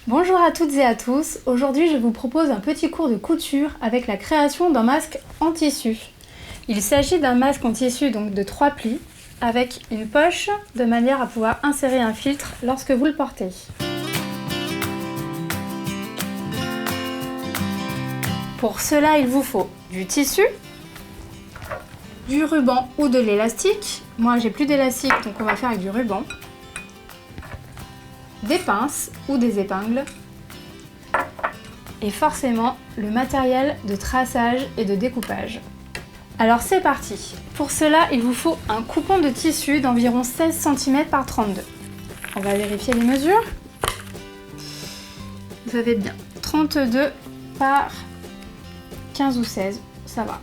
Bonjour à toutes et à tous, aujourd'hui je vous propose un petit cours de couture avec la création d'un masque en tissu. Il s'agit d'un masque en tissu donc de 3 plis avec une poche de manière à pouvoir insérer un filtre lorsque vous le portez. Pour cela il vous faut du tissu, du ruban ou de l'élastique. Moi j'ai plus d'élastique donc on va faire avec du ruban. Des pinces ou des épingles et forcément le matériel de traçage et de découpage. Alors c'est parti. Pour cela, il vous faut un coupon de tissu d'environ 16 cm par 32. On va vérifier les mesures. Vous avez bien 32 par 15 ou 16, ça va.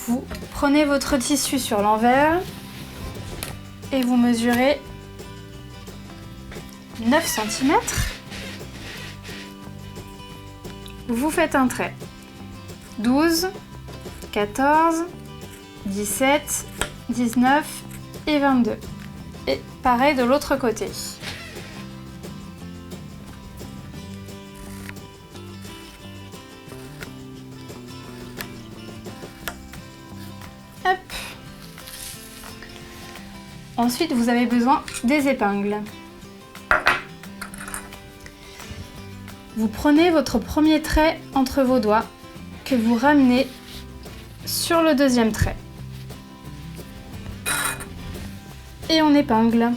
Vous prenez votre tissu sur l'envers et vous mesurez 9 cm. Vous faites un trait. 12, 14, 17, 19 et 22. Et pareil de l'autre côté. Hop. Ensuite, vous avez besoin des épingles. Vous prenez votre premier trait entre vos doigts que vous ramenez sur le deuxième trait. Et on épingle.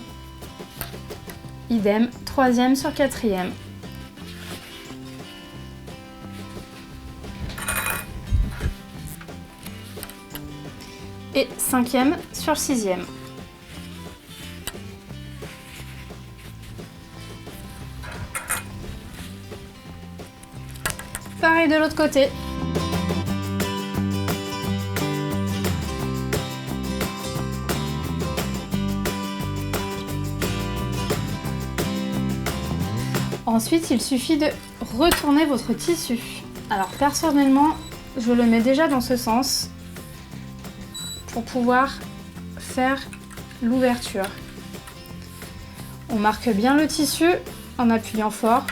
Idem, troisième sur quatrième. Et cinquième sur sixième. Pareil de l'autre côté. Ensuite, il suffit de retourner votre tissu. Alors personnellement, je le mets déjà dans ce sens pour pouvoir faire l'ouverture. On marque bien le tissu en appuyant fort.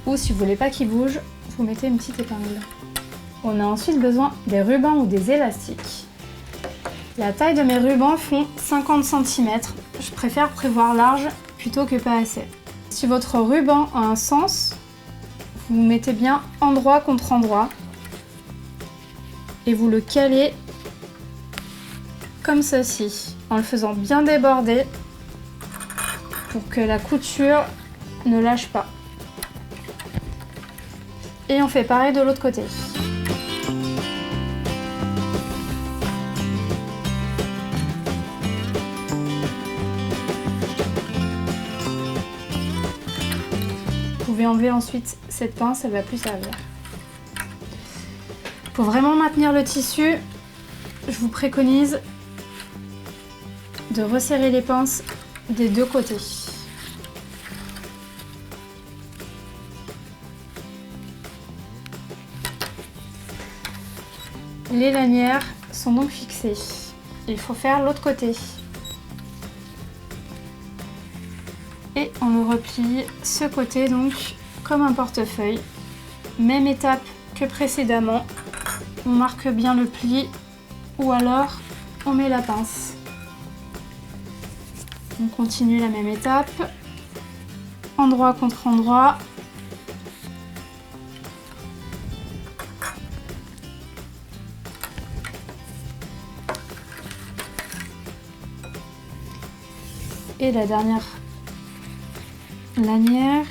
Ou si vous voulez pas qu'il bouge, vous mettez une petite épingle. On a ensuite besoin des rubans ou des élastiques. La taille de mes rubans font 50 cm. Je préfère prévoir large plutôt que pas assez. Si votre ruban a un sens, vous mettez bien endroit contre endroit et vous le calez comme ceci, en le faisant bien déborder pour que la couture ne lâche pas. Et on fait pareil de l'autre côté. Vous pouvez enlever ensuite cette pince, elle ne va plus servir. Pour vraiment maintenir le tissu, je vous préconise de resserrer les pinces des deux côtés. Les lanières sont donc fixées. Il faut faire l'autre côté. Et on le replie ce côté donc comme un portefeuille. Même étape que précédemment. On marque bien le pli ou alors on met la pince. On continue la même étape. Endroit contre endroit. Et la dernière lanière.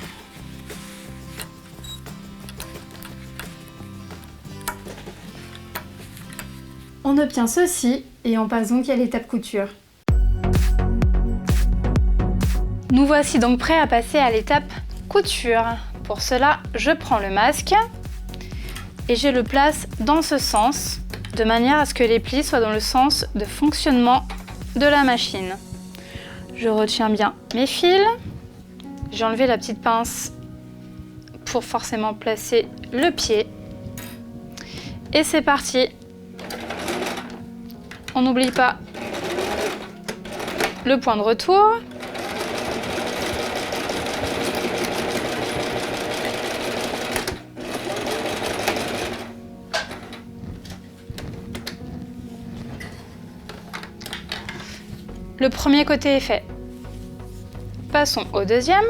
On obtient ceci et on passe donc à l'étape couture. Nous voici donc prêts à passer à l'étape couture. Pour cela, je prends le masque et je le place dans ce sens, de manière à ce que les plis soient dans le sens de fonctionnement de la machine. Je retiens bien mes fils. J'ai enlevé la petite pince pour forcément placer le pied. Et c'est parti. On n'oublie pas le point de retour. Le premier côté est fait. Passons au deuxième.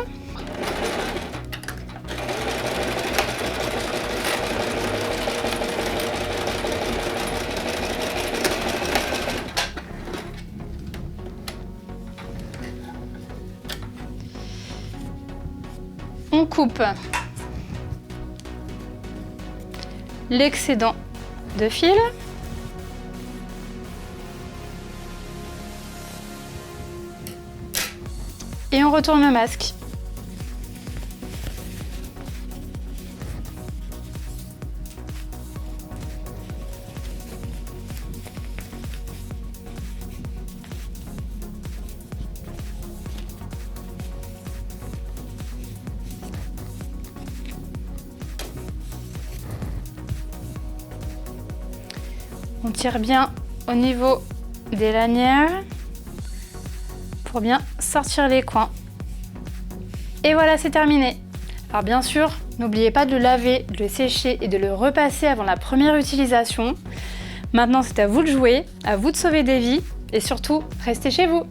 On coupe l'excédent de fil. Et on retourne le masque. On tire bien au niveau des lanières pour bien sortir les coins. Et voilà, c'est terminé. Alors bien sûr, n'oubliez pas de le laver, de le sécher et de le repasser avant la première utilisation. Maintenant, c'est à vous de jouer, à vous de sauver des vies et surtout, restez chez vous.